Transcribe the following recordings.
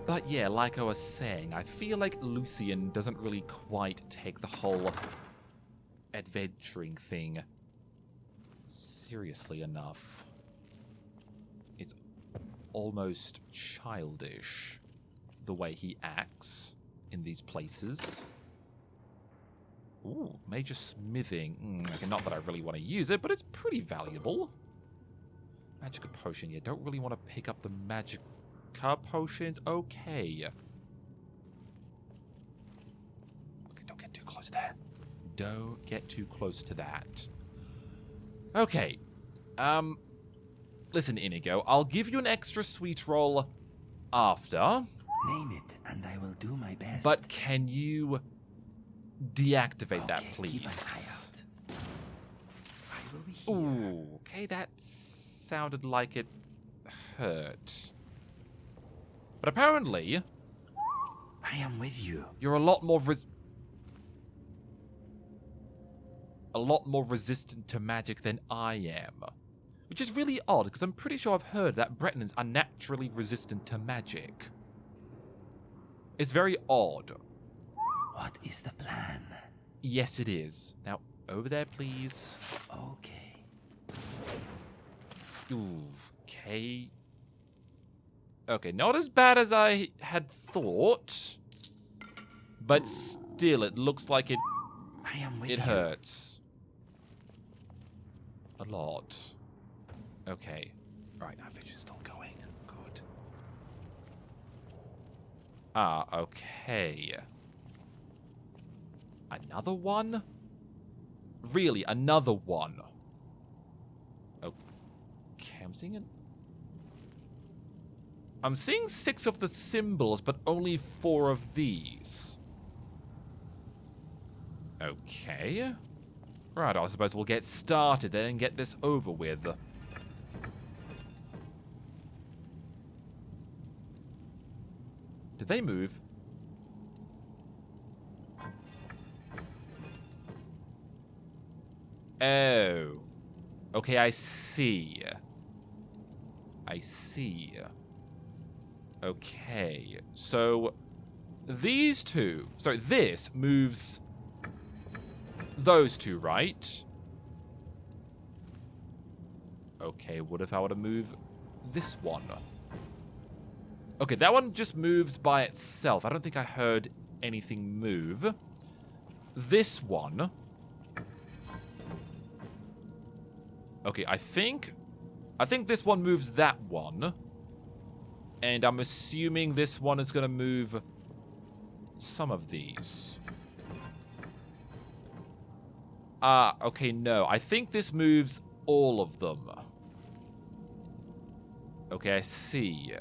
But yeah, like I was saying, I feel like Lucian doesn't really quite take the whole adventuring thing seriously enough. It's almost childish the way he acts in these places. Ooh, major smithing. Okay, not that I really want to use it, but it's pretty valuable. Magic potion. Yeah, don't really want to pick up the magic potions. Okay. Okay, don't get too close there. Don't get too close to that. Okay. Listen, Inigo, I'll give you an extra sweet roll after. Name it, and I will do my best. But can you deactivate that, Okay, please? keep an eye out. I will be here. Ooh, okay, that sounded like it hurt. But apparently, I am with you. you're a lot more resistant to magic than I am. Which is really odd, because I'm pretty sure I've heard that Bretons are naturally resistant to magic. It's very odd. What is the plan? Yes, it is. Now, over there, please. Okay. Ooh, okay. Okay, not as bad as I had thought. But still, it looks like it I am with you. hurts. A lot. Okay. Right, our fish is still going. Good. Ah, okay. Another one? Really, another one? Okay, I'm seeing 6 of the symbols, but only 4 of these. Okay. Right, I suppose we'll get started then and get this over with. Did they move? Oh. Okay, I see. I see. Okay. So, these two... Sorry, this moves those two, right? Okay, what if I were to move this one? Okay, that one just moves by itself. I don't think I heard anything move. This one... Okay, I think this one moves that one. And I'm assuming this one is going to move some of these. Okay, no. I think this moves all of them. Okay, I see.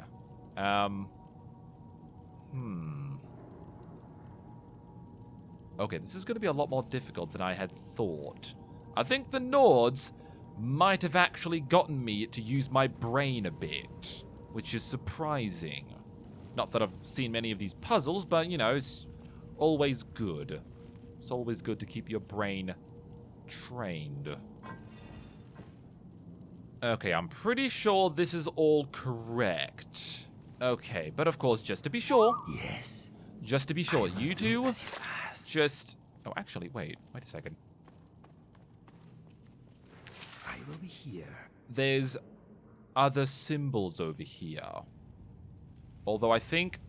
Okay, this is going to be a lot more difficult than I had thought. I think the Nords might have actually gotten me to use my brain a bit, which is surprising. Not that I've seen many of these puzzles, but, you know, it's always good. It's always good to keep your brain trained. Okay, I'm pretty sure this is all correct. Okay, but of course, just to be sure. Yes. Just to be sure, you two As you ask. just... Oh, actually, wait a second. I will be here. There's other symbols over here. Although I think...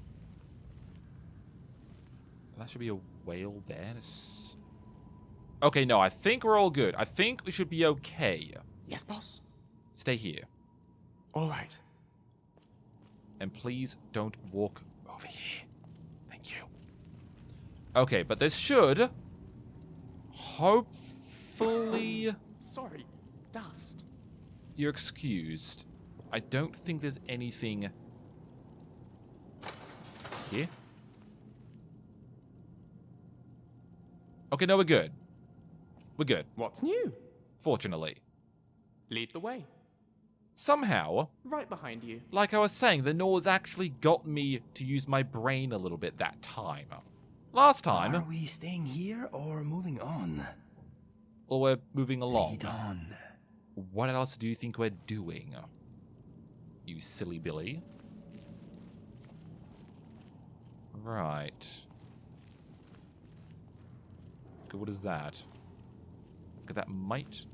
That should be a whale there. Okay, no, I think we're all good. I think we should be okay. Yes, boss? Stay here. All right. And please don't walk over here. Thank you. Okay, but this should... Hopefully... Sorry. Dust. You're excused. I don't think there's anything... Here? Okay, no, we're good. We're good, What's new? fortunately. Lead the way. Somehow, Right behind you. like I was saying, the Nords actually got me to use my brain a little bit that time. Last time, Are we staying here or moving on? well, we're moving along. Lead on. What else do you think we're doing? You silly Billy. Right. Okay, what is that? Okay, that might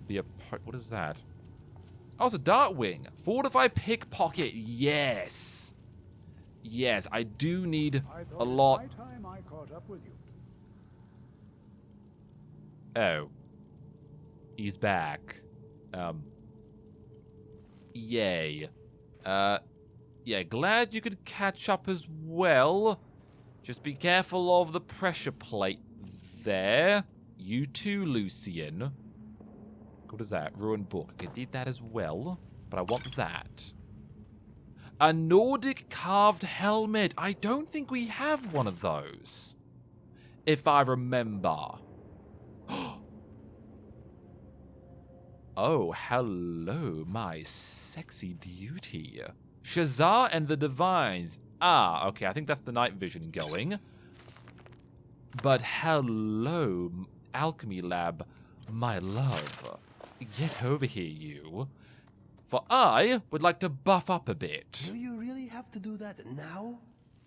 be a part. What is that? Oh, it's a Dartwing. Fortify pickpocket. Yes. Yes, I do need a lot. By time I caught up with you. Oh. He's back. Yay. Yeah, glad you could catch up as well. Just be careful of the pressure plate there. You too, Lucian. What is that? Ruined book. Okay, need that as well. But I want that. A Nordic carved helmet. I don't think we have one of those. If I remember. Oh, hello, my sexy beauty. Shazar and the Divines. Ah, okay, I think that's the night vision going. But hello, Alchemy Lab, my love. Get over here, you. For I would like to buff up a bit. Do you really have to do that now?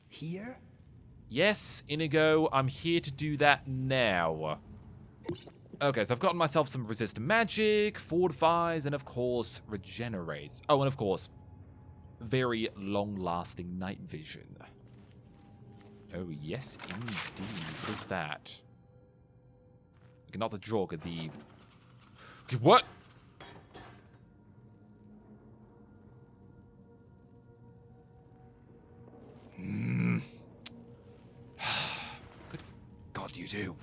Here? Yes, Inigo, I'm here to do that now. Okay, so I've gotten myself some resist magic, fortifies, and of course, regenerates. Oh, and of course, very long-lasting night vision. Oh, yes, indeed. What is that? Okay, not the Jorga, the... Okay, what? Good God, you two.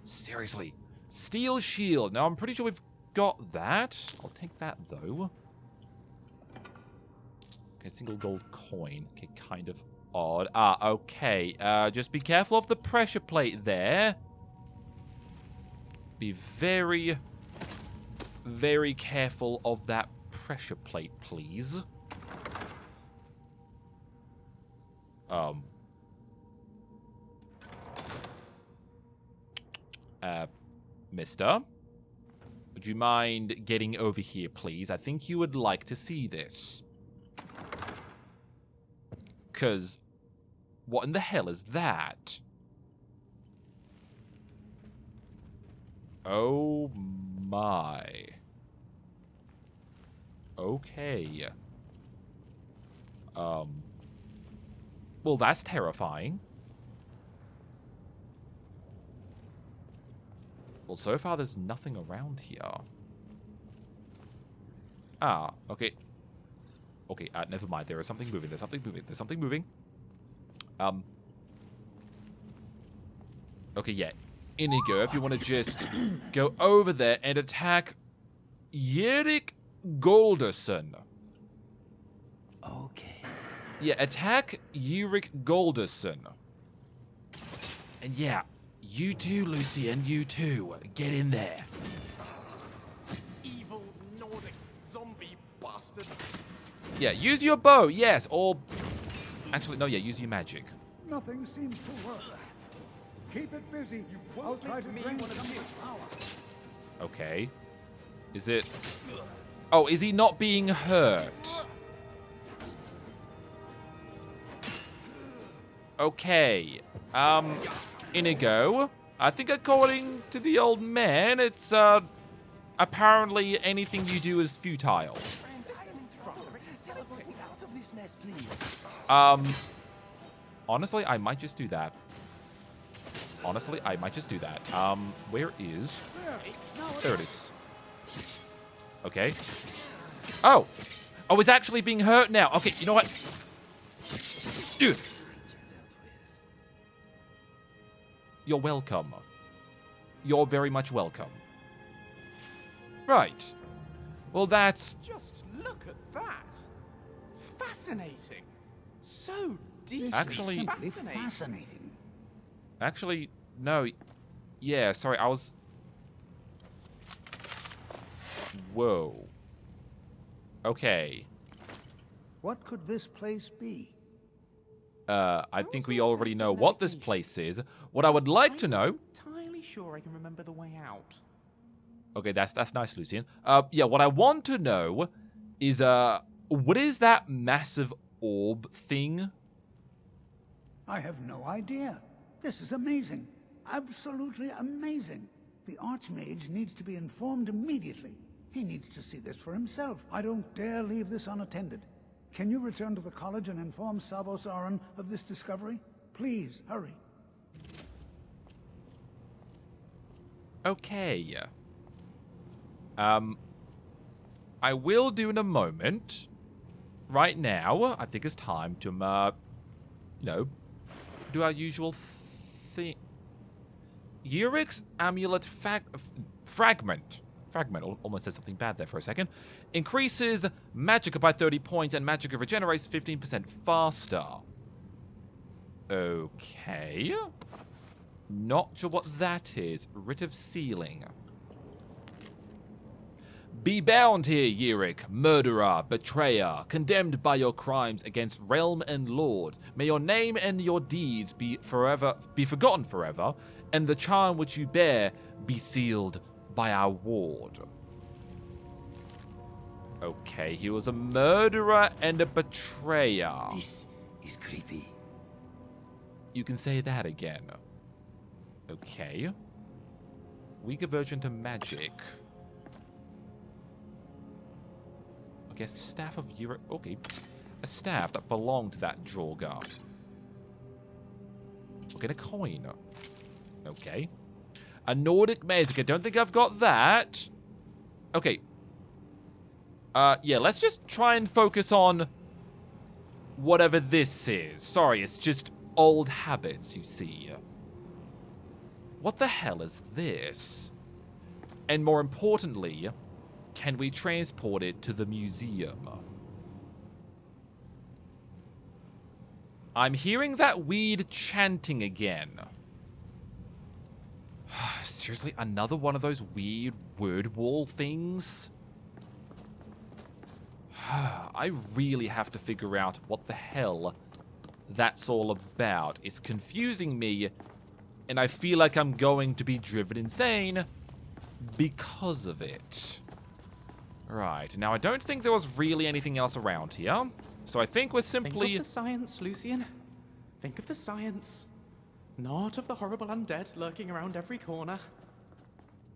Seriously. Steel shield. Now, I'm pretty sure we've got that. I'll take that, though. Okay, single gold coin. Okay, kind of odd. Ah, okay. Just be careful of the pressure plate there. Be very, very careful of that pressure plate, please. Mister? Would you mind getting over here, please? I think you would like to see this. 'Cause what in the hell is that? Oh my. Okay. Well, that's terrifying. Well, so far there's nothing around here. Ah, okay. Okay, never mind. There is something moving. There's something moving. There's something moving. Okay, yeah. Inigo, if you want to just go over there and attack Yerik Golderson. Okay. Yeah, attack Yurik Golderson. And yeah, you too, Lucian, you too. Get in there. Evil Nordic zombie bastard. Yeah, use your bow, yes, or... Actually, no, yeah, use your magic. Nothing seems to work. Keep it busy. I'll try to drain some of your power. Okay. Is it... Oh, is he not being hurt? Okay. Inigo. I think according to the old man, it's, apparently anything you do is futile. Teleport me out of this mess, please. Honestly, I might just do that. Honestly, I might just do that. Where is... There it is. Okay. Oh! Oh, he's actually being hurt now. Okay, you know what? Ugh. You're welcome. You're very much welcome. Right. Well, that's... Just look at that. Fascinating. So deep. Actually- Fascinating. Actually, no. Yeah, sorry, I was... Whoa. Okay. What could this place be? I think we already know what this place is. What I would like to know... Entirely sure I can remember the way out. Okay, that's nice, Lucian. Yeah, what I want to know is, what is that massive orb thing? I have no idea. This is amazing. Absolutely amazing. The Archmage needs to be informed immediately. He needs to see this for himself. I don't dare leave this unattended. Can you return to the college and inform Sabo-Saran of this discovery? Please, hurry. Okay. I will do in a moment. Right now, I think it's time to, you know, do our usual thing. Uric's Amulet Fragment. Fragment almost said something bad there for a second. Increases Magicka by 30 points and Magicka regenerates 15% faster. Okay. Not sure what that is. Writ of Sealing. Be bound here, Uric, murderer, betrayer, condemned by your crimes against realm and lord. May your name and your deeds be forgotten forever, and the charm which you bear be sealed by our ward. Okay, he was a murderer and a betrayer. This is creepy. You can say that again. Okay. Weak aversion to magic. Okay, staff of Europe. Okay. A staff that belonged to that Jorga. We'll get a coin. Okay. A Nordic Magic. I don't think I've got that. Okay. Yeah, let's just try and focus on whatever this is. Sorry, it's just old habits, you see. What the hell is this? And more importantly, can we transport it to the museum? I'm hearing that weird chanting again. Seriously, another one of those weird word wall things? I really have to figure out what the hell that's all about. It's confusing me, and I feel like I'm going to be driven insane because of it. Right, now I don't think there was really anything else around here, so I think we're simply... Think of the science, Lucian. Think of the science. Not of the horrible undead lurking around every corner.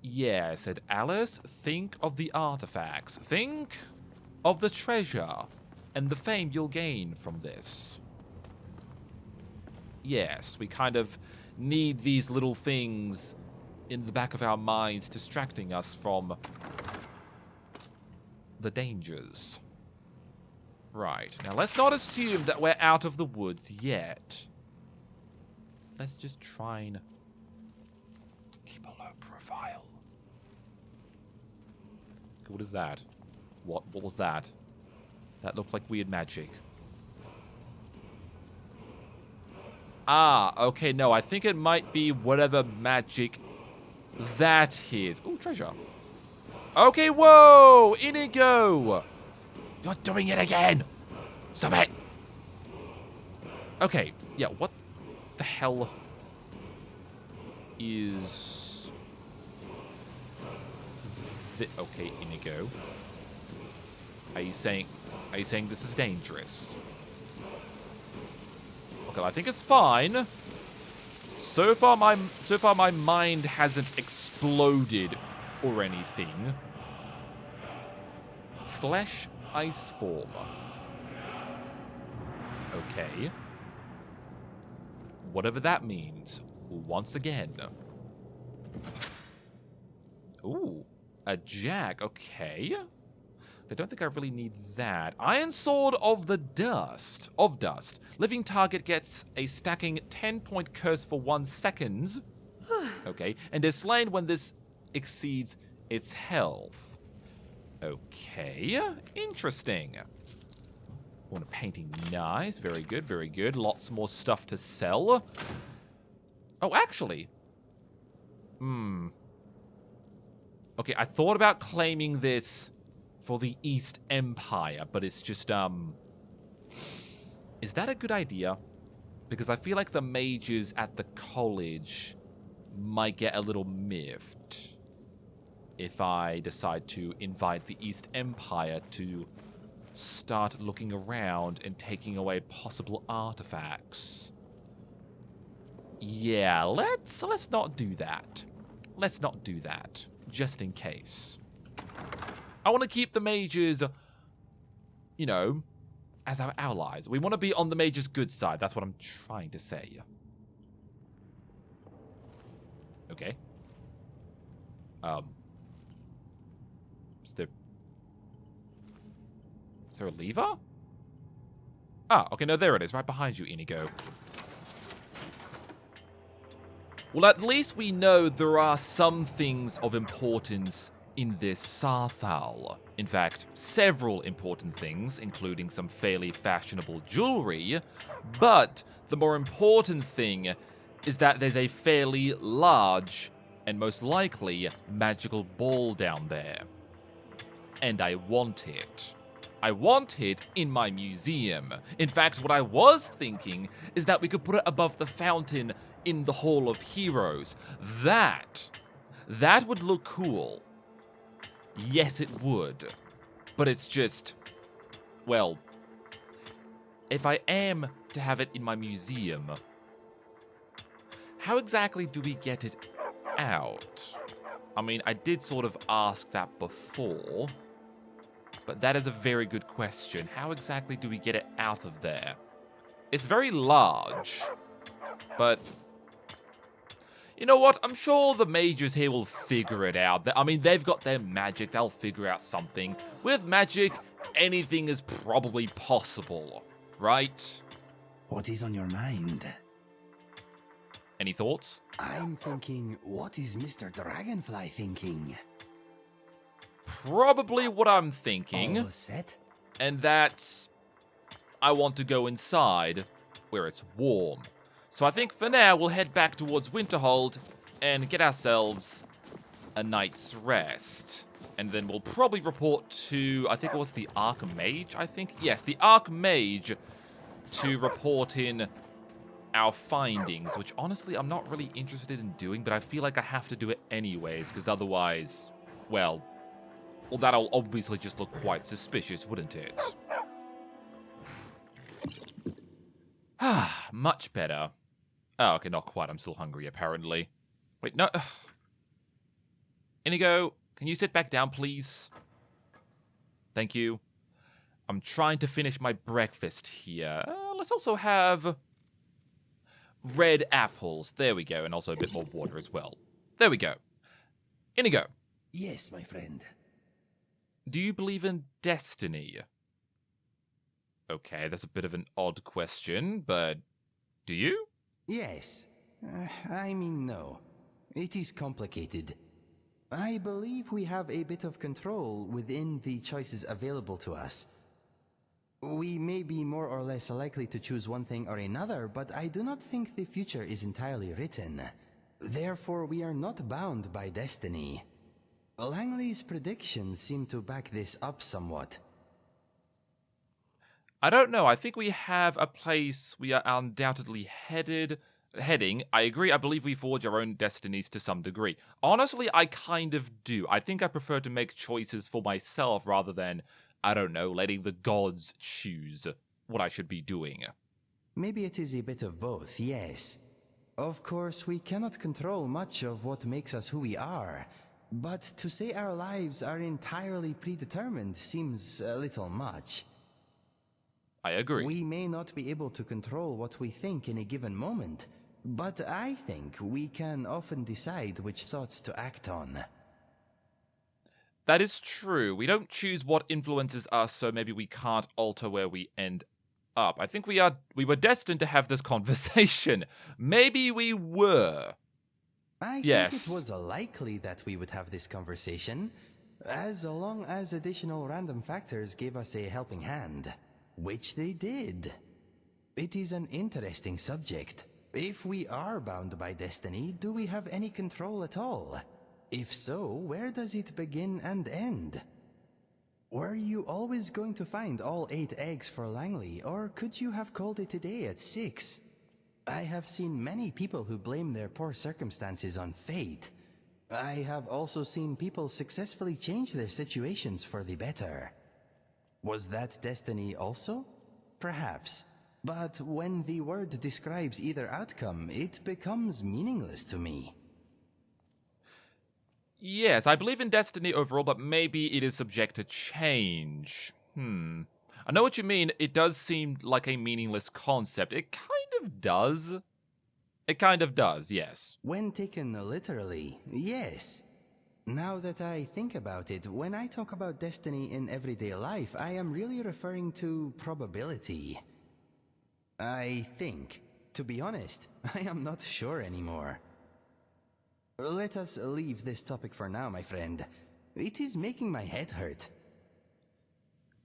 Yeah, said Alice, think of the artifacts. Think of the treasure and the fame you'll gain from this. Yes, we kind of need these little things in the back of our minds distracting us from the dangers. Right, now let's not assume that we're out of the woods yet. Let's just try and keep a low profile. What is that? What was that? That looked like weird magic. Ah, okay, no, I think it might be whatever magic that is. Ooh, treasure. Okay, whoa! Inigo! You're doing it again! Stop it! Okay, yeah, what the hell is... Okay, Inigo. Are you saying this is dangerous? Okay, I think it's fine. So far my mind hasn't exploded or anything. Flesh ice form. Okay. Whatever that means. Once again. Ooh, a jack. Okay. I don't think I really need that. Iron Sword of the Dust. Living target gets a stacking 10-point curse for 1 second. Okay. And is slain when this exceeds its health. Okay. Interesting. Want a painting. Nice. Very good. Very good. Lots more stuff to sell. Oh, actually. Okay, I thought about claiming this for the East Empire, but it's just, is that a good idea? Because I feel like the mages at the college might get a little miffed if I decide to invite the East Empire to start looking around and taking away possible artifacts. Yeah, let's not do that. Let's not do that, just in case. I want to keep the mages, you know, as our allies. We want to be on the mages' good side. That's what I'm trying to say. Okay. Is there a lever? Ah, okay, no, there it is, right behind you, Inigo. Well, at least we know there are some things of importance in this SAARTHAL. In fact, several important things, including some fairly fashionable jewelry. But the more important thing is that there's a fairly large, and most likely, magical ball down there. And I want it. I want it in my museum. In fact, what I was thinking is that we could put it above the fountain in the Hall of Heroes. That would look cool. Yes, it would. But it's just, well, if I am to have it in my museum, how exactly do we get it out? I mean, I did sort of ask that before, but that is a very good question. How exactly do we get it out of there? It's very large, but you know what? I'm sure the mages here will figure it out. I mean, they've got their magic. They'll figure out something. With magic, anything is probably possible, right? What is on your mind? Any thoughts? I'm thinking, what is Mr. Dragonfly thinking? Probably what I'm thinking. All set? And that's, I want to go inside where it's warm. So I think for now we'll head back towards Winterhold and get ourselves a night's rest. And then we'll probably report to, I think it was the Archmage, I think? Yes, the Archmage to report in our findings, which honestly I'm not really interested in doing, but I feel like I have to do it anyways, because otherwise, well, that'll obviously just look quite suspicious, wouldn't it? Ah, much better. Oh, okay, not quite. I'm still hungry, apparently. Wait, no. Inigo, can you sit back down, please? Thank you. I'm trying to finish my breakfast here. Let's also have red apples. There we go, and also a bit more water as well. There we go. Inigo. Yes, my friend. Do you believe in destiny? Okay, that's a bit of an odd question, but do you? Yes. I mean, no. It is complicated. I believe we have a bit of control within the choices available to us. We may be more or less likely to choose one thing or another, but I do not think the future is entirely written. Therefore, we are not bound by destiny. Langley's predictions seem to back this up somewhat. I don't know. I think we have a place we are undoubtedly heading. I agree. I believe we forge our own destinies to some degree. Honestly, I kind of do. I think I prefer to make choices for myself rather than, I don't know, letting the gods choose what I should be doing. Maybe it is a bit of both, yes. Of course, we cannot control much of what makes us who we are, but to say our lives are entirely predetermined seems a little much. I agree. We may not be able to control what we think in a given moment, but I think we can often decide which thoughts to act on. That is true. We don't choose what influences us, so maybe we can't alter where we end up. I think we were destined to have this conversation. Maybe we were. I think it was likely that we would have this conversation, as long as additional random factors gave us a helping hand. Which they did. It is an interesting subject. If we are bound by destiny, do we have any control at all? If so, where does it begin and end? Were you always going to find all 8 eggs for Langley, or could you have called it a day at 6? I have seen many people who blame their poor circumstances on fate. I have also seen people successfully change their situations for the better. Was that destiny also? Perhaps. But when the word describes either outcome, it becomes meaningless to me. Yes, I believe in destiny overall, but maybe it is subject to change. I know what you mean. It does seem like a meaningless concept. It kind of does. It kind of does, yes. When taken literally, yes. Now that I think about it, when I talk about destiny in everyday life, I am really referring to probability. I think. To be honest, I am not sure anymore. Let us leave this topic for now, my friend. It is making my head hurt.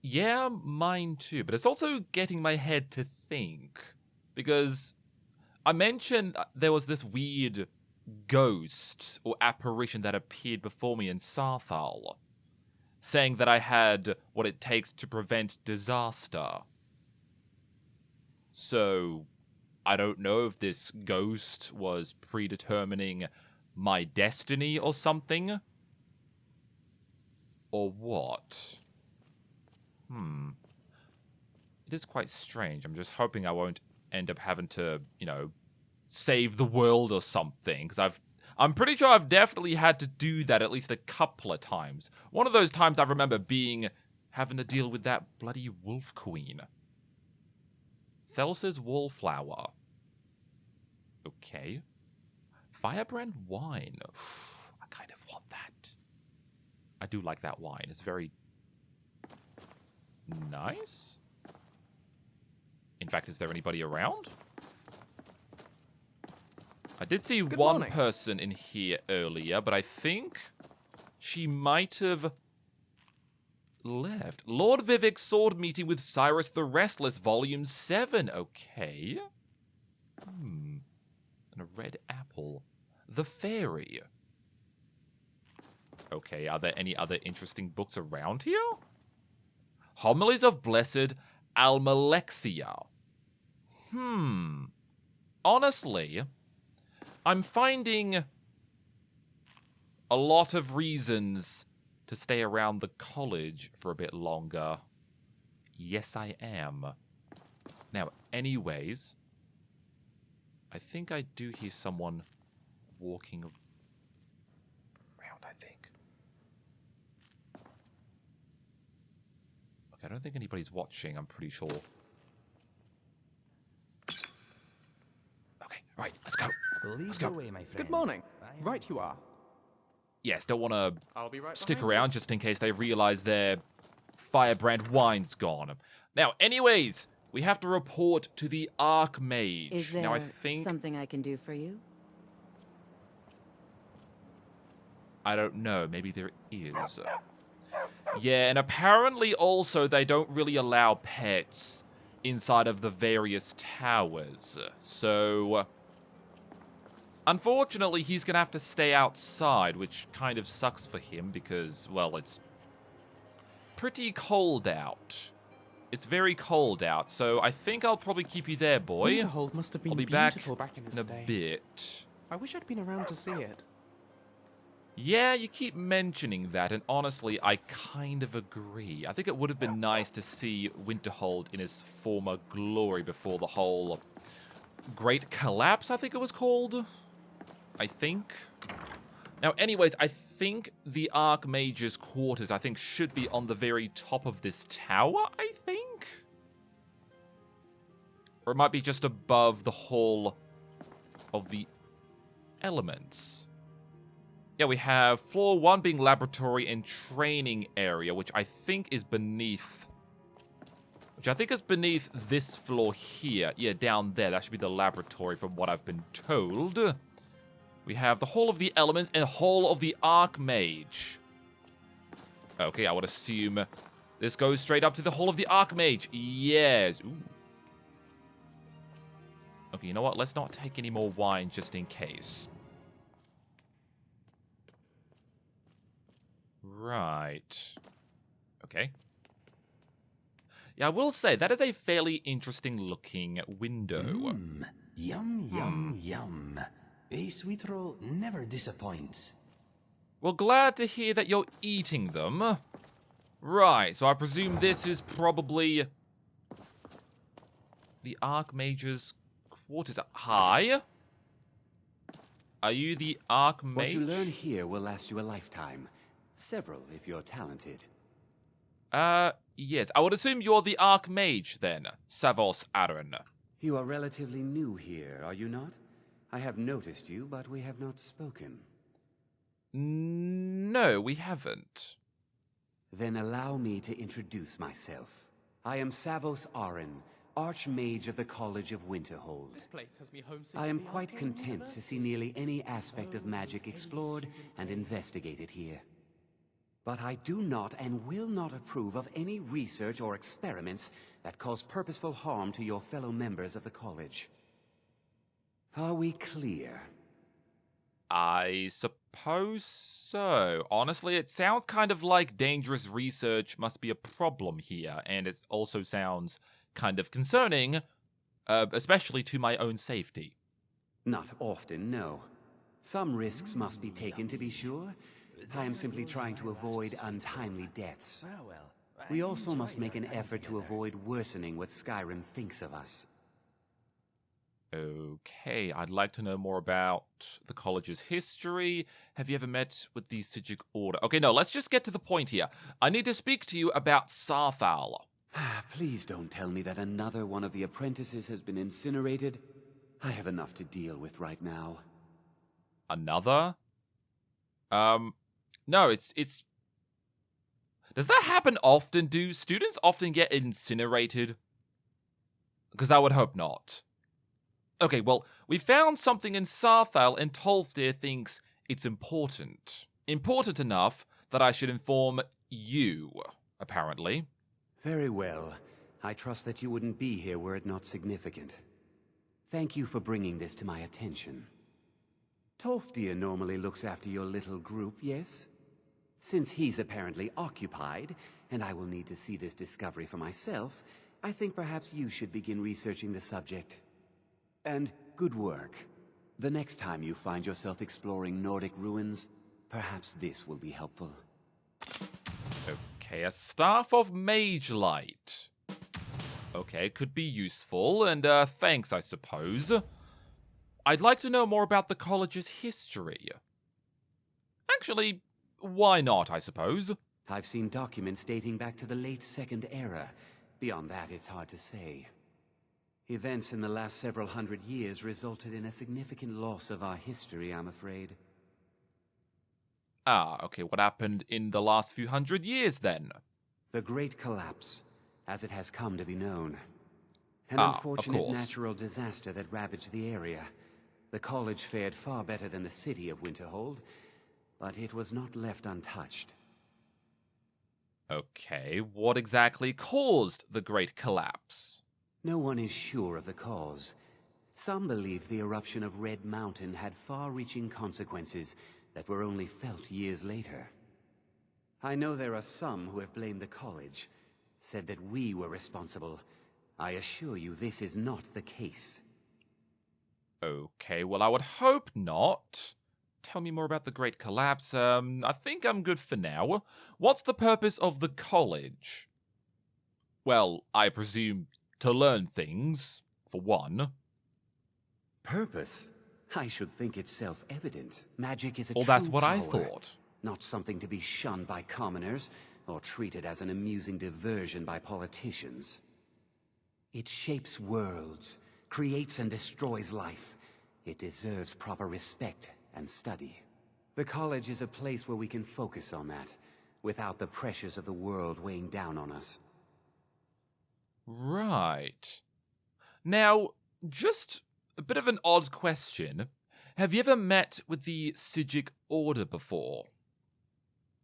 Yeah, mine too, but it's also getting my head to think. Because I mentioned there was this weird ghost or apparition that appeared before me in SAARTHAL, saying that I had what it takes to prevent disaster. So, I don't know if this ghost was predetermining my destiny or something. Or what? It is quite strange. I'm just hoping I won't end up having to, save the world or something. Because I'm pretty sure I've definitely had to do that at least a couple of times. One of those times I remember having to deal with that bloody wolf queen. Thels's wallflower. Okay. Firebrand wine. I kind of want that. I do like that wine. It's very nice. In fact, is there anybody around? I did see one person in here earlier, but I think she might have left. Lord Vivek's sword meeting with Cyrus the Restless, Volume 7. Okay. And a red apple. The Fairy. Okay, are there any other interesting books around here? Homilies of Blessed Almalexia. Honestly, I'm finding a lot of reasons to stay around the college for a bit longer. Yes, I am. Now, anyways, I think I do hear someone walking around, I think. Okay, I don't think anybody's watching, I'm pretty sure. Okay, right, let's go. Let's go. Away, my friend. Good morning. Right you are. Yes, don't want to I'll be right stick behind around just in case they realize their firebrand wine's gone. Now, anyways, we have to report to the Archmage. Is there now, I think something I can do for you? I don't know. Maybe there is. Yeah, and apparently also they don't really allow pets inside of the various towers. So, unfortunately, he's going to have to stay outside, which kind of sucks for him because, well, it's pretty cold out. It's very cold out, so I think I'll probably keep you there, boy. Winterhold must have been I'll be beautiful back in in its a day. bit. I wish I'd been around to see it. Yeah, you keep mentioning that, and honestly, I kind of agree. I think it would have been nice to see Winterhold in his former glory before the whole Great Collapse, I think it was called. I think. Now, anyways, I think the Archmage's quarters, I think, should be on the very top of this tower, I think? Or it might be just above the Hall of the Elements. Yeah, we have floor 1 being laboratory and training area, which I think is beneath... this floor here. Yeah, down there. That should be the laboratory from what I've been told. We have the Hall of the Elements and Hall of the Archmage. Okay, I would assume this goes straight up to the Hall of the Archmage. Yes. Ooh. Okay, you know what? Let's not take any more wine just in case. Right. Okay. Yeah, I will say, that is a fairly interesting looking window. Yum, yum, yum. A sweet roll never disappoints. Well, glad to hear that you're eating them. Right, so I presume this is probably The Archmage's quarters. Hi? Are you the Archmage? What you learn here will last you a lifetime. Several, if you're talented. Yes. I would assume you're the Archmage, then. Savos Aaron. You are relatively new here, are you not? I have noticed you, but we have not spoken. No, we haven't. Then allow me to introduce myself. I am Savos Aaron, Archmage of the College of Winterhold. This place has me homesick. I am quite content to see nearly any aspect of magic explored and investigated here. But I do not and will not approve of any research or experiments that cause purposeful harm to your fellow members of the college. Are we clear? I suppose so. Honestly, it sounds kind of like dangerous research must be a problem here, and it also sounds kind of concerning, especially to my own safety. Not often, no. Some risks must be taken, to be sure. I am simply trying to avoid untimely deaths. We also must make an effort to avoid worsening what Skyrim thinks of us. Okay, I'd like to know more about the college's history. Have you ever met with the Sijic Order? Okay, no, let's just get to the point here. I need to speak to you about SAARTHAL. Please don't tell me that another one of the apprentices has been incinerated. I have enough to deal with right now. Another? No, it's... Does that happen often? Do students often get incinerated? Because I would hope not. Okay, well, we found something in SAARTHAL, and Tolfdir thinks it's important. Important enough that I should inform you, apparently. Very well. I trust that you wouldn't be here were it not significant. Thank you for bringing this to my attention. Tolfdir normally looks after your little group, yes? Since he's apparently occupied, and I will need to see this discovery for myself, I think perhaps you should begin researching the subject. And good work. The next time you find yourself exploring Nordic ruins, perhaps this will be helpful. Okay, a Staff of Mage Light. Okay, could be useful, and thanks, I suppose. I'd like to know more about the college's history. Actually, why not, I suppose? I've seen documents dating back to the late Second Era. Beyond that, it's hard to say. Events in the last several hundred years resulted in a significant loss of our history, I'm afraid. Ah, okay, what happened in the last few hundred years, then? The Great Collapse, as it has come to be known. An of unfortunate course. natural disaster that ravaged the area. The college fared far better than the city of Winterhold, but it was not left untouched. Okay, what exactly caused the Great Collapse? No one is sure of the cause. Some believe the eruption of Red Mountain had far-reaching consequences that were only felt years later. I know there are some who have blamed the college, said that we were responsible. I assure you this is not the case. Okay, well, I would hope not. Tell me more about the Great Collapse. I think I'm good for now. What's the purpose of the college? Well, I presume to learn things, for one. Purpose? I should think it's self-evident. Magic is a Well, true that's what I power, thought. not something to be shunned by commoners, or treated as an amusing diversion by politicians. It shapes worlds, creates and destroys life. It deserves proper respect and study. The college is a place where we can focus on that, without the pressures of the world weighing down on us. Right. Now, just a bit of an odd question. Have you ever met with the Sijic Order before?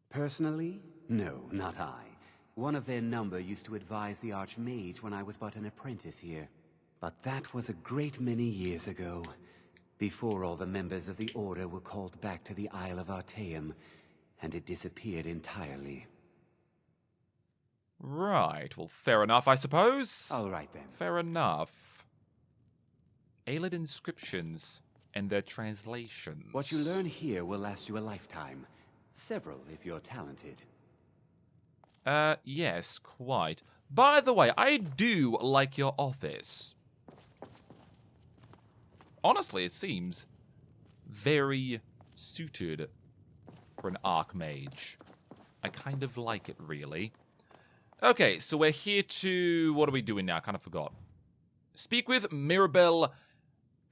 Personally? No, not I. One of their number used to advise the Archmage when I was but an apprentice here. But that was a great many years ago, before all the members of the Order were called back to the Isle of Artaeum, and it disappeared entirely. Right, well, fair enough, I suppose. All right then. Fair enough. Aelid inscriptions and their translations. What you learn here will last you a lifetime. Several, if you're talented. Yes, quite. By the way, I do like your office. honestly, it seems very suited for an Archmage. I kind of like it, really. Okay, so we're here to... What are we doing now? I kind of forgot. Speak with Mirabelle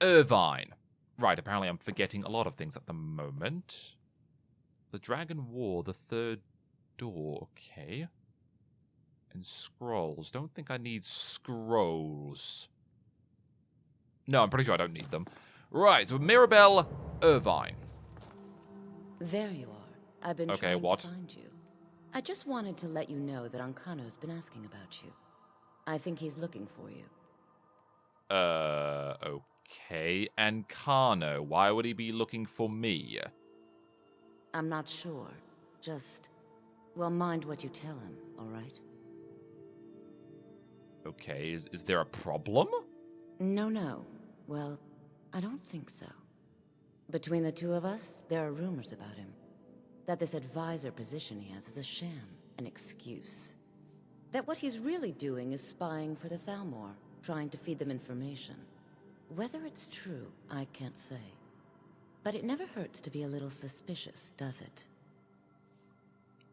Irvine. Right, apparently I'm forgetting a lot of things at the moment. The Dragon War, the third door. Okay. And scrolls. Don't think I need scrolls. No, I'm pretty sure I don't need them. Right, so Mirabelle Irvine. There you are. I've been trying to find you. I just wanted to let you know that Ancano's been asking about you. I think he's looking for you. Okay. Ancano, why would he be looking for me? I'm not sure. Just, well, mind what you tell him, all right? Okay, is there a problem? No. Well, I don't think so. Between the two of us, there are rumors about him. That this advisor position he has is a sham, an excuse. That what he's really doing is spying for the Thalmor, trying to feed them information. Whether it's true, I can't say. But it never hurts to be a little suspicious, does it?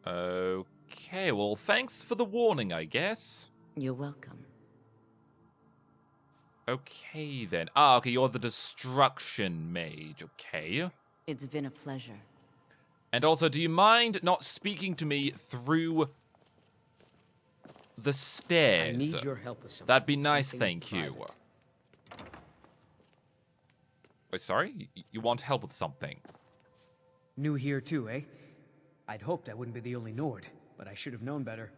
Okay, well, thanks for the warning, I guess. You're welcome. Okay, then. Ah, okay, you're the Destruction Mage. Okay. It's been a pleasure. And also, do you mind not speaking to me through the stairs? I need your help with something. That'd be nice, thank you. Private. Wait, sorry? You want help with something? New here too, eh? I'd hoped I wouldn't be the only Nord, but I should have known better.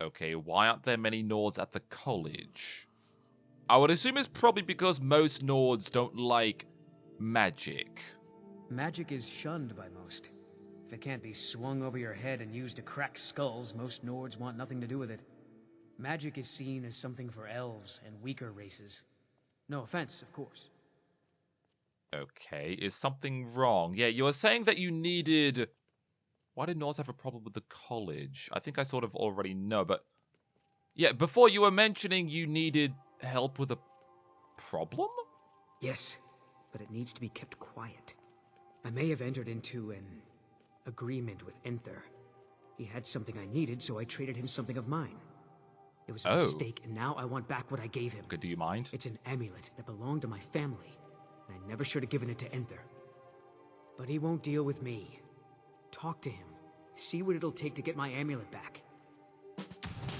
Okay, why aren't there many Nords at the college? I would assume it's probably because most Nords don't like magic. Magic is shunned by most. If it can't be swung over your head and used to crack skulls, most Nords want nothing to do with it. Magic is seen as something for elves and weaker races. No offense, of course. Okay, is something wrong? Yeah, you were saying that you needed... Why did Nords have a problem with the college? I think I sort of already know, but... Yeah, before you were mentioning you needed help with a problem? Yes, but it needs to be kept quiet. I may have entered into an agreement with Enther. He had something I needed, so I traded him something of mine. It was a mistake, and now I want back what I gave him. Okay, do you mind? It's an amulet that belonged to my family, and I never should have given it to Enther. But he won't deal with me. Talk to him. See what it'll take to get my amulet back.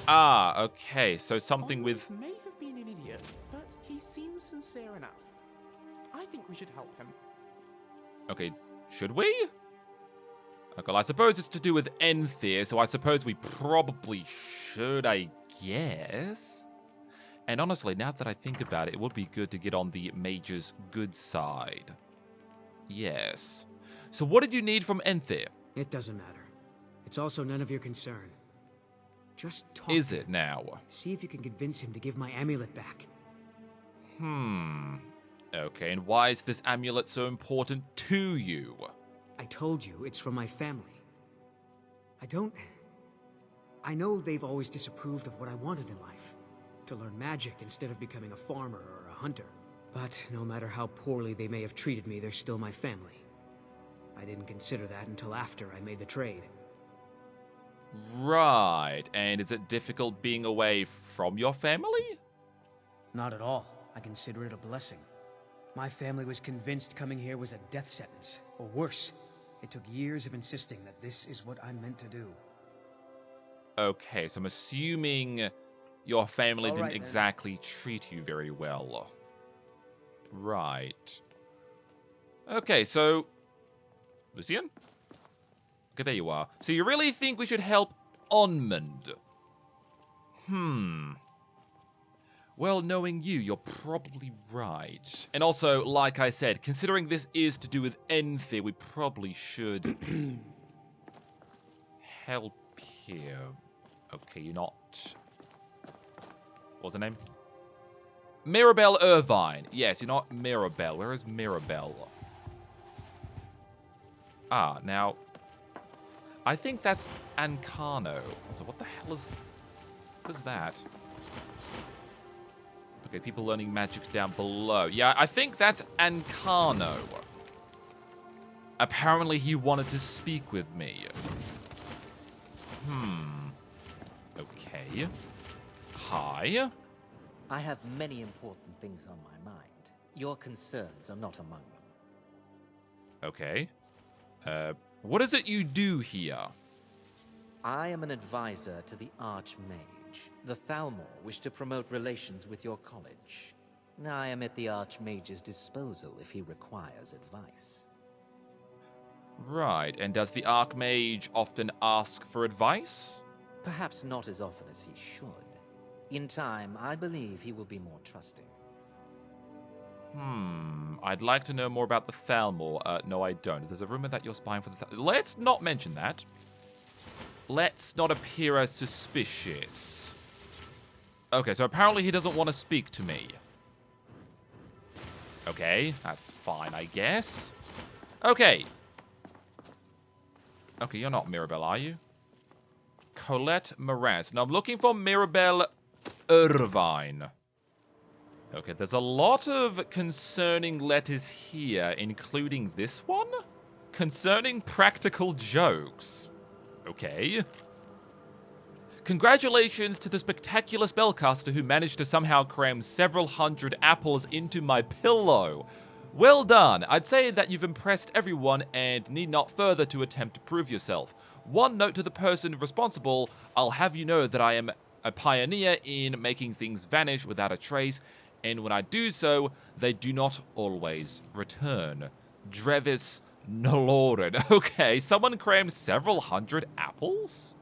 Ah, okay, so something with... may have been an idiot, but he seems sincere enough. I think we should help him. Okay, should we? Okay, well, I suppose it's to do with Enther, so I suppose we probably should, I guess. And honestly, now that I think about it, it would be good to get on the mage's good side. Yes. So what did you need from Enther? It doesn't matter. It's also none of your concern. Just talk Is to it him. now? See if you can convince him to give my amulet back. Okay, and why is this amulet so important to you? I told you, it's from my family. I know they've always disapproved of what I wanted in life. To learn magic instead of becoming a farmer or a hunter. But no matter how poorly they may have treated me, they're still my family. I didn't consider that until after I made the trade. Right, and is it difficult being away from your family? Not at all. I consider it a blessing. My family was convinced coming here was a death sentence, or worse. It took years of insisting that this is what I'm meant to do. Okay, so I'm assuming your family All didn't right, then. exactly treat you very well. Right. Okay, so... Lucian? Okay, there you are. So you really think we should help Onmund? Well, knowing you, you're probably right. And also, like I said, considering this is to do with Enther, we probably should help here. Okay, you're not... What was her name? Mirabelle Irvine. Yes, you're not Mirabelle. Where is Mirabelle? Ah, now... I think that's Ancano. So what the hell is... What is that? Okay, people learning magic down below. Yeah, I think that's Ancano. Apparently he wanted to speak with me. Okay. Hi. I have many important things on my mind. Your concerns are not among them. Okay. What is it you do here? I am an advisor to the Archmage. The Thalmor wish to promote relations with your college. I am at the Archmage's disposal if he requires advice. Right, and does the Archmage often ask for advice? Perhaps not as often as he should. In time, I believe he will be more trusting. I'd like to know more about the Thalmor. No, I don't. There's a rumor that you're spying for the Let's not mention that. Let's not appear as suspicious. Okay, so apparently he doesn't want to speak to me. Okay, that's fine, I guess. Okay. Okay, you're not Mirabelle, are you? Colette Moraz. Now, I'm looking for Mirabelle Irvine. Okay, there's a lot of concerning letters here, including this one? Concerning practical jokes. Okay. Congratulations to the spectacular spellcaster who managed to somehow cram several hundred apples into my pillow. Well done. I'd say that you've impressed everyone and need not further to attempt to prove yourself. One note to the person responsible, I'll have you know that I am a pioneer in making things vanish without a trace, and when I do so, they do not always return. Drevis Noloren. Okay, someone crammed several hundred apples?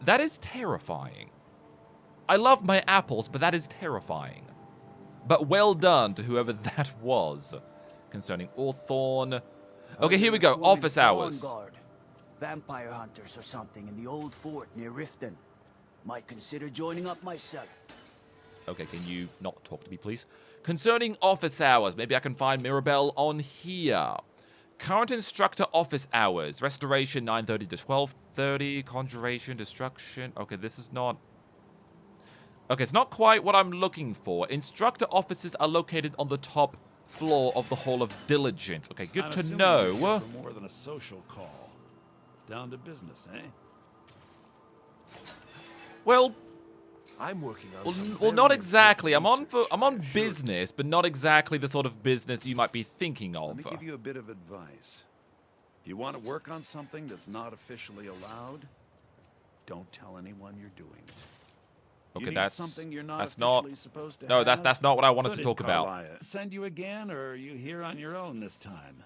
That is terrifying. I love my apples, but that is terrifying. But well done to whoever that was. Concerning Orthorn. Okay, here we go. Office hours. Guard. Vampire hunters or something in the old fort near Riften. Might consider joining up myself. Okay, can you not talk to me, please? Concerning office hours. Maybe I can find Mirabelle on here. Current instructor office hours. Restoration 9:30 to 12:30. Conjuration, destruction. Okay, this is not... Okay, it's not quite what I'm looking for. Instructor offices are located on the top floor of the Hall of Diligence. Okay, good to know. You're here for more than a social call. Down to business, eh? Well, I'm working on well, not exactly. I'm on business, but not exactly the sort of business you might be thinking of. Let me give you a bit of advice. If you want to work on something that's not officially allowed, don't tell anyone you're doing it. Okay, that's not. No, that's not what I wanted to talk about. Send you again, or are you here on your own this time?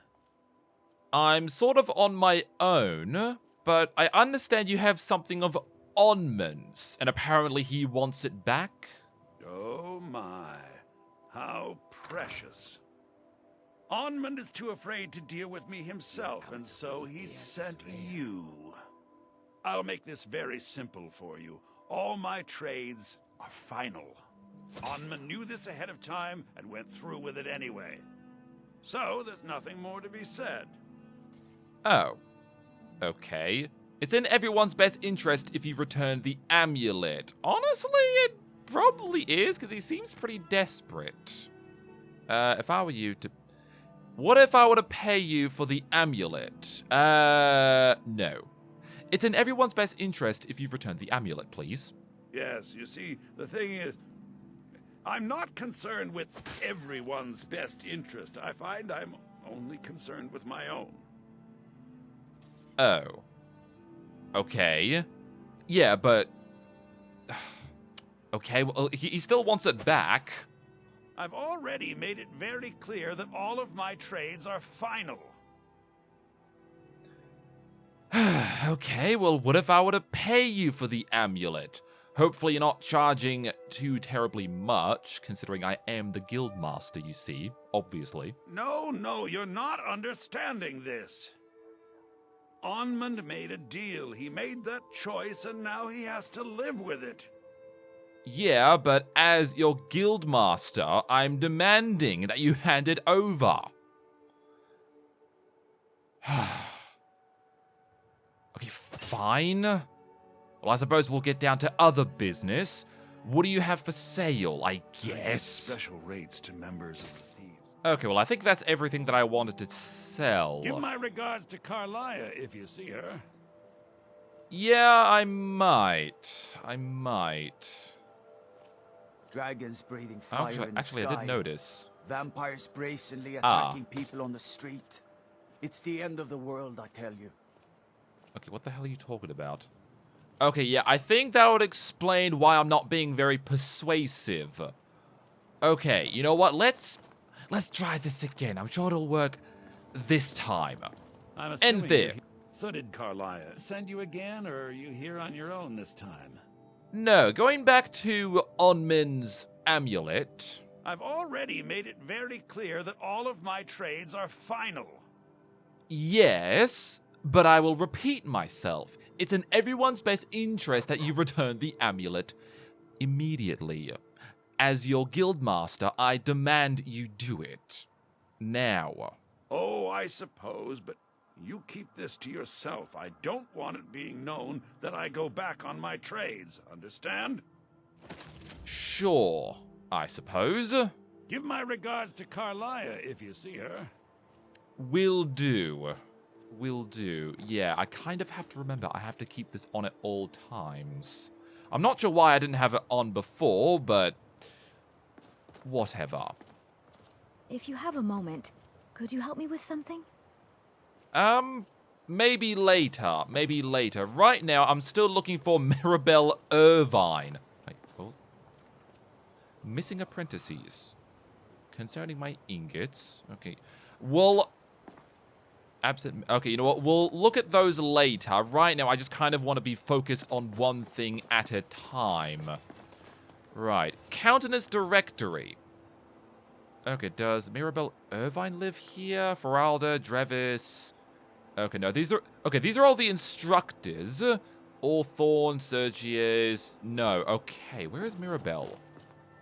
I'm sort of on my own, but I understand you have something of Onmund's, and apparently he wants it back. Oh my, how precious. Onmund is too afraid to deal with me himself, and so he sent you. I'll make this very simple for you. All my trades are final. Onmund knew this ahead of time and went through with it anyway. So there's nothing more to be said. Oh. Okay. It's in everyone's best interest if you return the amulet. Honestly, it probably is, because he seems pretty desperate. If I were you to... What if I were to pay you for the amulet? No. It's in everyone's best interest if you return the amulet, please. Yes, you see, the thing is, I'm not concerned with everyone's best interest. I find I'm only concerned with my own. Oh. Okay. Yeah, but... Okay, well, he still wants it back. I've already made it very clear that all of my trades are final. Okay, well, what if I were to pay you for the amulet? Hopefully you're not charging too terribly much, considering I am the guildmaster, you see, obviously. No, you're not understanding this. Onmund made a deal. He made that choice, and now he has to live with it. Yeah, but as your guildmaster, I'm demanding that you hand it over. Okay, fine. Well, I suppose we'll get down to other business. What do you have for sale, I I give guess? special rates to members of the thieves. Okay, well, I think that's everything that I wanted to sell. Give my regards to Carlia if you see her. Yeah, I might. Dragons breathing fire in the Actually, sky. I did notice. Vampires brazenly attacking people on the street. It's the end of the world, I tell you. Okay, what the hell are you talking about? Okay, yeah, I think that would explain why I'm not being very persuasive. Okay, you know what? Let's try this again. I'm sure it'll work this time. I'm And assuming there. So did Carlia send you again, or are you here on your own this time? No, going back to Onmin's amulet. I've already made it very clear that all of my trades are final. Yes, but I will repeat myself. It's in everyone's best interest that you return the amulet immediately. As your guildmaster, I demand you do it. Now. Oh, I suppose, but you keep this to yourself. I don't want it being known that I go back on my trades, understand? Sure, I suppose. Give my regards to Carlia if you see her. Will do. Will do. Yeah, I kind of have to remember I have to keep this on at all times. I'm not sure why I didn't have it on before, but whatever. If you have a moment, could you help me with something? Maybe later. Maybe later. Right now, I'm still looking for Mirabelle Irvine. Wait, what was... Missing apprentices. Concerning my ingots. Okay. Well... Absent... Okay, you know what? We'll look at those later. Right now, I just kind of want to be focused on one thing at a time. Right. Countenance directory. Okay, does Mirabelle Irvine live here? Feralda, Drevis... Okay, no, these are... Okay, these are all the instructors. Orthorn, Sergius... No, okay, where is Mirabelle?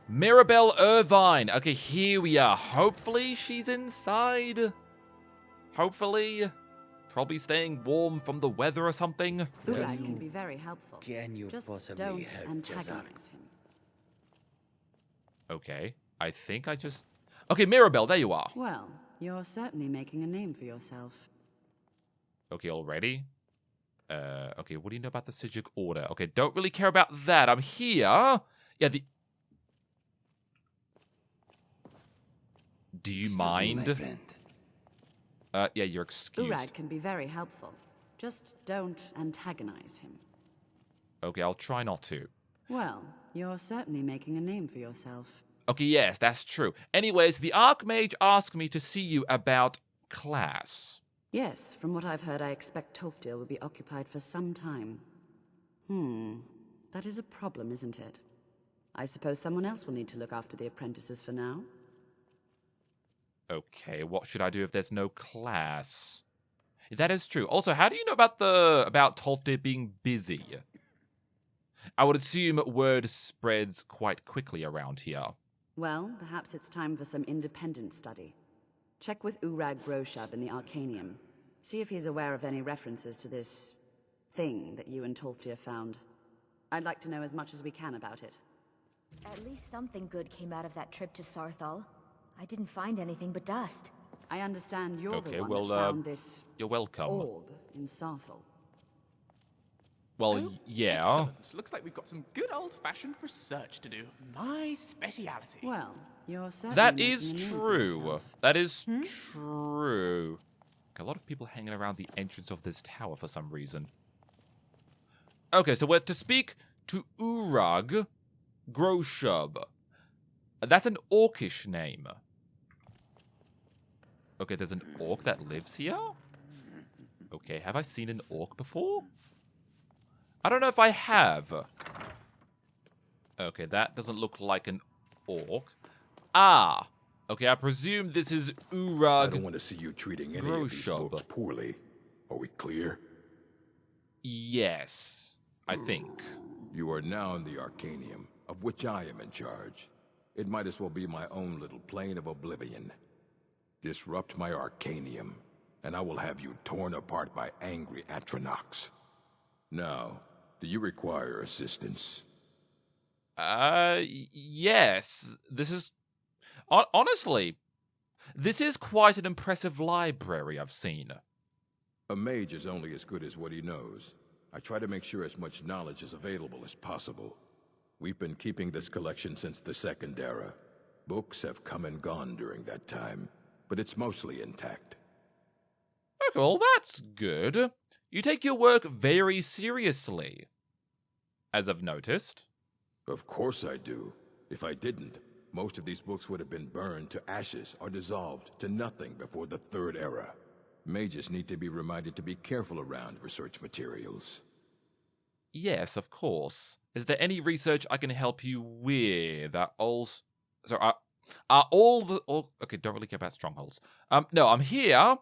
Mirabelle Irvine! Okay, here we are. Hopefully she's inside. Hopefully. Probably staying warm from the weather or something. Urag can be very helpful. Can you Just possibly don't help antagonize him. Okay, I think I just... Okay, Mirabelle, there you are. Well, you're certainly making a name for yourself. Okay, already? Okay, what do you know about the Sijic Order? Okay, don't really care about that. I'm here. Yeah, the... Do you mind? My friend. Yeah, you're excused. Urag can be very helpful. Just don't antagonize him. Okay, I'll try not to. Well, you're certainly making a name for yourself. Okay, yes, that's true. Anyways, the Archmage asked me to see you about class. Yes, from what I've heard, I expect Toftil will be occupied for some time. That is a problem, isn't it? I suppose someone else will need to look after the apprentices for now. Okay, what should I do if there's no class? That is true. Also, how do you know about Tolfdir being busy? I would assume word spreads quite quickly around here. Well, perhaps it's time for some independent study. Check with Urag Groshab in the Arcanium. See if he's aware of any references to this thing that you and Tolfdir found. I'd like to know as much as we can about it. At least something good came out of that trip to SAARTHAL. I didn't find anything but dust. I understand you're Okay, the one well, that found this you're welcome. orb in SAARTHAL. Well, yeah. Excellent. Looks like we've got some good old-fashioned research to do. My speciality. Well, you're certainly That making is a name for true. yourself. That is true. A lot of people hanging around the entrance of this tower for some reason. Okay, so we're to speak to Urag Groshub. That's an orcish name. Okay, there's an orc that lives here? Okay, have I seen an orc before? I don't know if I have. Okay, that doesn't look like an orc. Ah! Okay, I presume this is Urag. I don't want to see you treating any of these folks poorly. Are we clear? Yes, I think. You are now in the Arcanium, of which I am in charge. It might as well be my own little plane of oblivion. Disrupt my Arcanium, and I will have you torn apart by angry Atronachs. Now, do you require assistance? Yes. This is... honestly, this is quite an impressive library I've seen. A mage is only as good as what he knows. I try to make sure as much knowledge is available as possible. We've been keeping this collection since the Second Era. Books have come and gone during that time, but it's mostly intact. Okay, well, that's good. You take your work very seriously, as I've noticed. Of course I do. If I didn't, most of these books would have been burned to ashes or dissolved to nothing before the Third Era. Mages need to be reminded to be careful around research materials. Yes, of course. Is there any research I can help you with? Are all the... okay, don't really care about strongholds. No, I'm here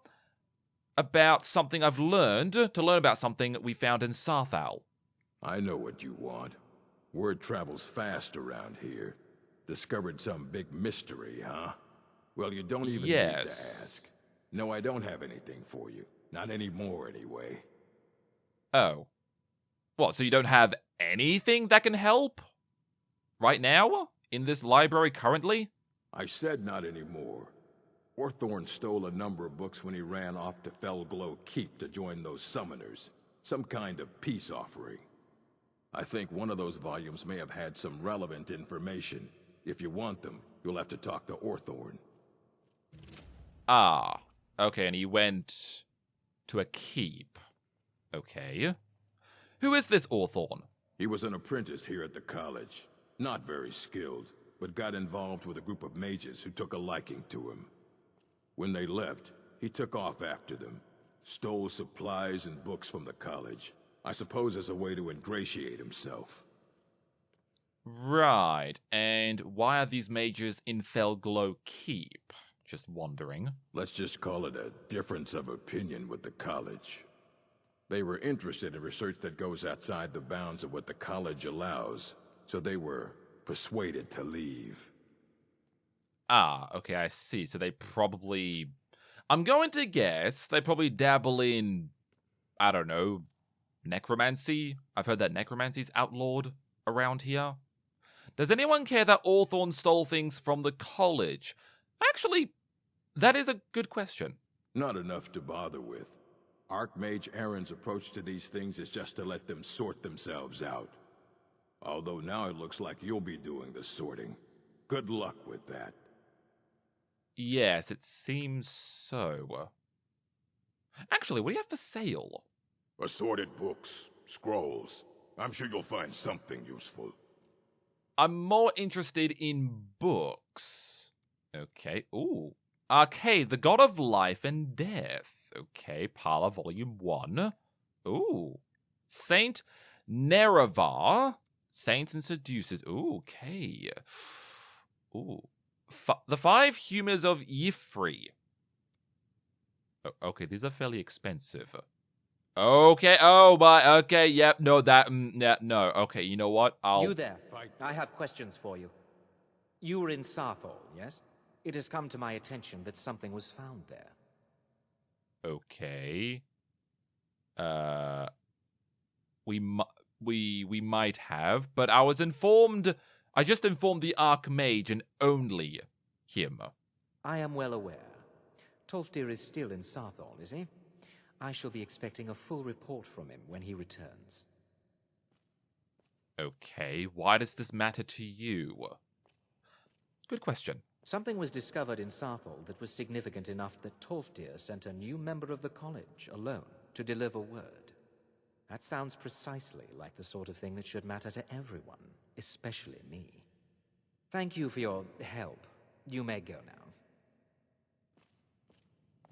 about something I've learned, to learn about something we found in SAARTHAL. I know what you want. Word travels fast around here. Discovered some big mystery, huh? Well, you don't even need to ask. No, I don't have anything for you. Not anymore, anyway. Oh. What, so you don't have anything that can help? Right now? In this library currently? I said not anymore. Orthorn stole a number of books when he ran off to Felglow Keep to join those summoners. Some kind of peace offering. I think one of those volumes may have had some relevant information. If you want them, you'll have to talk to Orthorn. Ah. Okay, and he went to a keep. Okay. Who is this Orthorn? He was an apprentice here at the college. Not very skilled, but got involved with a group of mages who took a liking to him. When they left, he took off after them. Stole supplies and books from the college. I suppose as a way to ingratiate himself. Right, and why are these mages in Felglow Keep? Just wondering. Let's just call it a difference of opinion with the college. They were interested in research that goes outside the bounds of what the college allows, so they were persuaded to leave. Ah, okay, I see. So they probably... I'm going to guess they probably dabble in, I don't know, necromancy? I've heard that necromancy's outlawed around here. Does anyone care that Orthorn stole things from the college? Actually, that is a good question. Not enough to bother with. Archmage Aaron's approach to these things is just to let them sort themselves out. Although now it looks like you'll be doing the sorting. Good luck with that. Yes, it seems so. Actually, what do you have for sale? Assorted books, scrolls. I'm sure you'll find something useful. I'm more interested in books. Okay, ooh. Arcade, the God of Life and Death. Okay, Parlor Volume 1. Ooh. Saint Nerevar. Saints and Seducers. Ooh, okay. Ooh. The Five Humors of Y'ffre. Okay, these are fairly expensive. Okay, oh my, okay, yep, no, that, yeah, no, okay, you know what, You there, I have questions for you. You were in SAARTHAL, yes? It has come to my attention that something was found there. Okay. We might have, but I was informed, I just informed the Archmage and only him. I am well aware. Tolfdir is still in SAARTHAL, is he? I shall be expecting a full report from him when he returns. Okay, why does this matter to you? Good question. Something was discovered in SAARTHAL that was significant enough that Tolfdir sent a new member of the college alone to deliver word. That sounds precisely like the sort of thing that should matter to everyone, especially me. Thank you for your help. You may go now.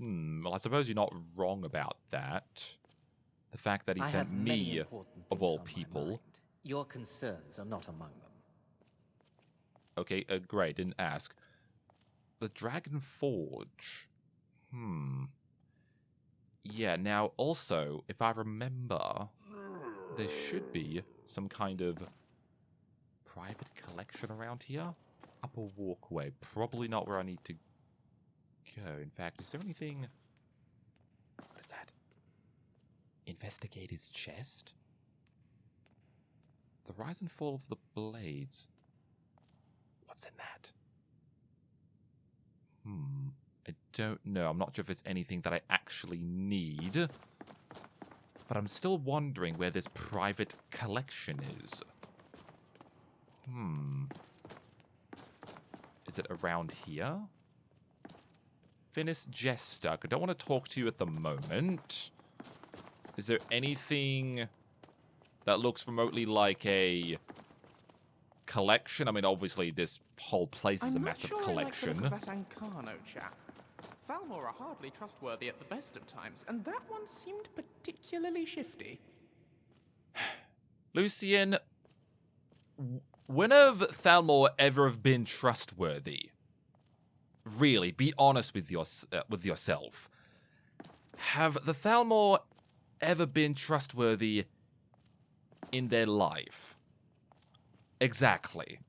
Well, I suppose you're not wrong about that. The fact that he sent me, of all people. Your concerns are not among them. Okay, great, didn't ask. The Dragon Forge. Yeah, now also, if I remember, there should be some kind of private collection around here. Up a walkway. Probably not where I need to go. In fact, is there anything... What is that? Investigate his chest? The rise and fall of the blades. What's in that? I don't know. I'm not sure if it's anything that I actually need. But I'm still wondering where this private collection is. Is it around here? Finis Jester. I don't want to talk to you at the moment. Is there anything that looks remotely like a collection? I mean, obviously, this whole place is a massive collection. I'm not sure I like the look of that Ancano chap. Thalmor are hardly trustworthy at the best of times, and that one seemed particularly shifty. Lucian, when have Thalmor ever have been trustworthy? Really, be honest with yourself. Have the Thalmor ever been trustworthy in their life? Exactly.